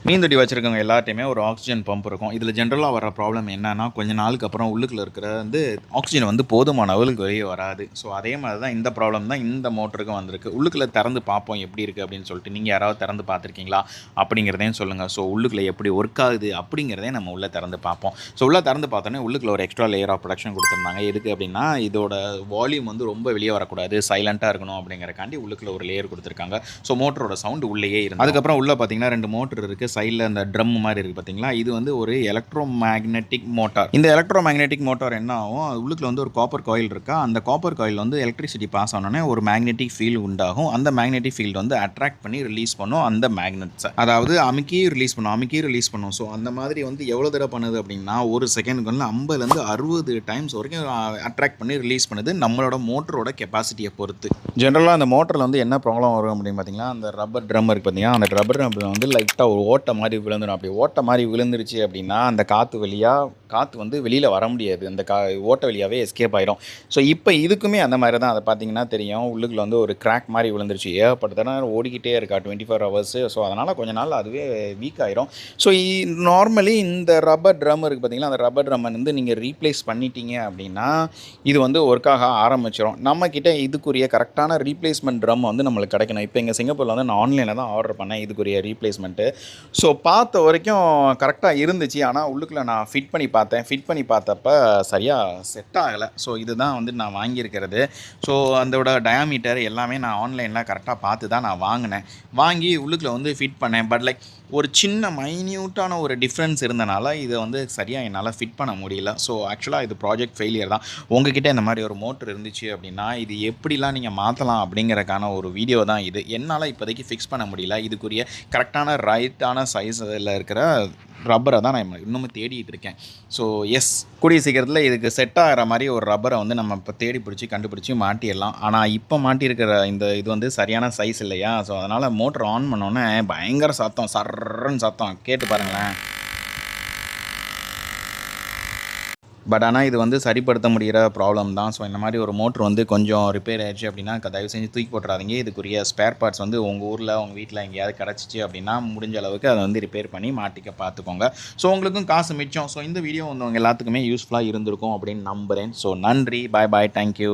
மீன் தொட்டி வச்சுருக்கவங்க எல்லாட்டையுமே ஒரு ஆக்சிஜன் பம்ப் இருக்கும். இதில் ஜென்ரலாக வர ப்ராப்ளம் என்னன்னா, கொஞ்ச நாளுக்கு அப்புறம் உள்ளுக்குள்ள இருக்கிற ஆக்சிஜன் போதுமான அளவுக்கு வெளியே வராது. ஸோ அதே மாதிரி தான் இந்த ப்ராப்ளம் தான் இந்த மோட்டருக்கும் வந்திருக்கு. உள்ளுக்குள்ள திறந்து பார்ப்போம் எப்படி இருக்குது அப்படின்னு சொல்லிட்டு. நீங்கள் யாராவது திறந்து பார்த்துருக்கீங்களா அப்படிங்கிறதையும் சொல்லுங்கள். ஸோ உள்ளுக்குள்ள எப்படி ஒர்க் ஆகுது அப்படிங்கிறதையும் நம்ம உள்ளே திறந்து பார்ப்போம். ஸோ உள்ளே திறந்து பார்த்தோன்னே உள்ளுக்குள்ள ஒரு எக்ஸ்ட்ரா லேயர் ஆஃப் ப்ரொடக்ஷன் கொடுத்துருந்தாங்க. எதுக்கு அப்படின்னா, இதோட வால்யூம் ரொம்ப வெளியே வரக்கூடாது, சைலண்ட்டாக இருக்கணும் அப்படிங்கிறக்காண்டி உள்ளுக்குள்ள ஒரு லேயர் கொடுத்துருக்காங்க. ஸோ மோட்டரோட சவுண்டு உள்ளேயே இருந்து அதுக்கப்புறம் உள்ளே பார்த்தீங்கன்னா 2 மோட்டர் இருக்குது. சைடில் அந்த ட்ரம் மாதிரி இருக்குது பார்த்தீங்களா, இது ஒரு எலக்ட்ரோ மேக்னெட்டிக் மோட்டார். இந்த எலக்ட்ரோ மேக்னெட்டிக் மோட்டார் என்ன ஆகும், உள்ளுக்குள்ள ஒரு காப்பர் காயில் இருக்கா, அந்த காப்பர் காயில் எலக்ட்ரிசிட்டி பாஸ் ஆனோடனே ஒரு மேக்னெட்டிக் ஃபீல்டு உண்டாகும். அந்த மேக்னெட்டிக் ஃபீல்டு அட்ராக்ட் பண்ணி ரிலீஸ் பண்ணும் அந்த மேக்னெட்ஸை. அதாவது அமுக்கி ரிலீஸ் பண்ணும். ஸோ அந்த மாதிரி எவ்வளோ தடவை பண்ணுது அப்படின்னா, ஒரு செகண்டுக்கு 50லேருந்து 60 டைம்ஸ் வரைக்கும் அட்ராக்ட் பண்ணி ரிலீஸ் பண்ணுது, நம்மளோட மோட்டரோட கெப்பாசிட்டியை பொறுத்து. ஜென்ரலாக அந்த மோட்டரில் என்ன ப்ராப்ளம் வரும் அப்படின்னு பார்த்தீங்கன்னா, அந்த ரப்பர் ட்ரம் இருக்குது பார்த்தீங்கன்னா, அந்த ரப்பர் ட்ரம் லைட்டாக ஒரு ஓட்டை மாதிரி விழுந்துடும். அப்படி ஓட்டை மாதிரி விழுந்துருச்சு அப்படின்னா, அந்த காற்று வெளியில் வர முடியாது, அந்த ஓட்டை வழியாகவே எஸ்கேப் ஆகிடும். ஸோ இப்போ இதுக்குமே அந்த மாதிரி தான். அதை பார்த்தீங்கன்னா தெரியும், உள்ளுக்குள்ள ஒரு கிராக் மாதிரி விழுந்துருச்சு. ஏகப்பட்ட நேரம் ஓடிக்கிட்டே இருக்கா 24 ஹவர்ஸு. ஸோ அதனால் கொஞ்ச நாள் அதுவே வீக் ஆகிரும். ஸோ நார்மலி இந்த ரப்பர் ட்ரம் இருக்குது பார்த்தீங்களா, அந்த ரப்பர் ட்ரம் நீங்கள் ரீப்ளேஸ் பண்ணிட்டீங்க அப்படின்னா இது ஒர்க் ஆக ஆரம்பிச்சிடும். நம்மக்கிட்ட இதுக்குரிய கரெக்டான ரீப்ளேஸ்மெண்ட் ட்ரம் நம்மளுக்கு கிடைக்கணும். இப்போ எங்கள் சிங்கப்பூரில் நான் ஆன்லைனில் தான் ஆர்டர் பண்ணேன் இதுக்குரிய ரீப்ளேஸ்மெண்ட்டு. ஸோ பார்த்த வரைக்கும் கரெக்டாக இருந்துச்சு. ஆனால் உள்ளுக்குள்ளே நான் ஃபிட் பண்ணி பார்த்தப்ப சரியாக செட் ஆகலை. ஸோ இதுதான் நான் வாங்கியிருக்கிறது. ஸோ அதோட டயாமீட்டர் எல்லாமே நான் ஆன்லைனில் கரெக்டாக பார்த்து தான் நான் வாங்கி உள்ளுக்குள்ளே ஃபிட் பண்ணேன். பட் லைக் ஒரு சின்ன மைன்யூட்டான ஒரு டிஃப்ரென்ஸ் இருந்தனால இதை சரியாக என்னால் ஃபிட் பண்ண முடியல. ஸோ ஆக்சுவலாக இது ப்ராஜெக்ட் ஃபெயிலியர் தான். உங்ககிட்ட இந்த மாதிரி ஒரு மோட்டர் இருந்துச்சு அப்படின்னா, இது எப்படிலாம் நீங்கள் மாற்றலாம் அப்படிங்கிறக்கான ஒரு வீடியோ தான் இது. என்னால் இப்போதைக்கு ஃபிக்ஸ் பண்ண முடியல. இதுக்குரிய கரெக்டான ரைட்டான சைஸில் இருக்கிற ரப்பரை தான் நான் இன்னமும் தேடிட்டு இருக்கேன். ஸோ கூடிய சீக்கிரத்தில் இதுக்கு செட் ஆகிற மாதிரி ஒரு ரப்பரை நம்ம இப்போ தேடி கண்டுபிடிச்சி மாட்டிடலாம். ஆனால் இப்போ மாட்டியிருக்கிற இது சரியான சைஸ் இல்லையா. ஸோ அதனால் மோட்டர் ஆன் பண்ணோன்னே பயங்கர சத்தம், சர்றன்னு சத்தம் கேட்டு பாருங்களேன். பட் ஆனால் இது சரிப்படுத்த முடிகிற ப்ராப்ளம் தான். ஸோ இந்த மாதிரி ஒரு மோட்ரு கொஞ்சம் ரிப்பேர் ஆகிடுச்சு அப்படின்னா தயவு செஞ்சு தூக்கி போட்டுறாதீங்க. இதுக்குரிய ஸ்பேர் பார்ட்ஸ் உங்கள் ஊரில் உங்கள் வீட்டில் எங்கேயாவது கிடச்சிச்சு அப்படின்னா முடிஞ்ச அளவுக்கு அதை ரிப்பேர் பண்ணி மாட்டிக்க பார்த்துக்கோங்க. ஸோ உங்களுக்கும் காசு மிச்சம். ஸோ இந்த வீடியோ உங்கள் எல்லாத்துக்குமே யூஸ்ஃபுல்லாக இருந்திருக்கும் அப்படின்னு நம்புகிறேன். ஸோ நன்றி, பாய், தேங்க்யூ.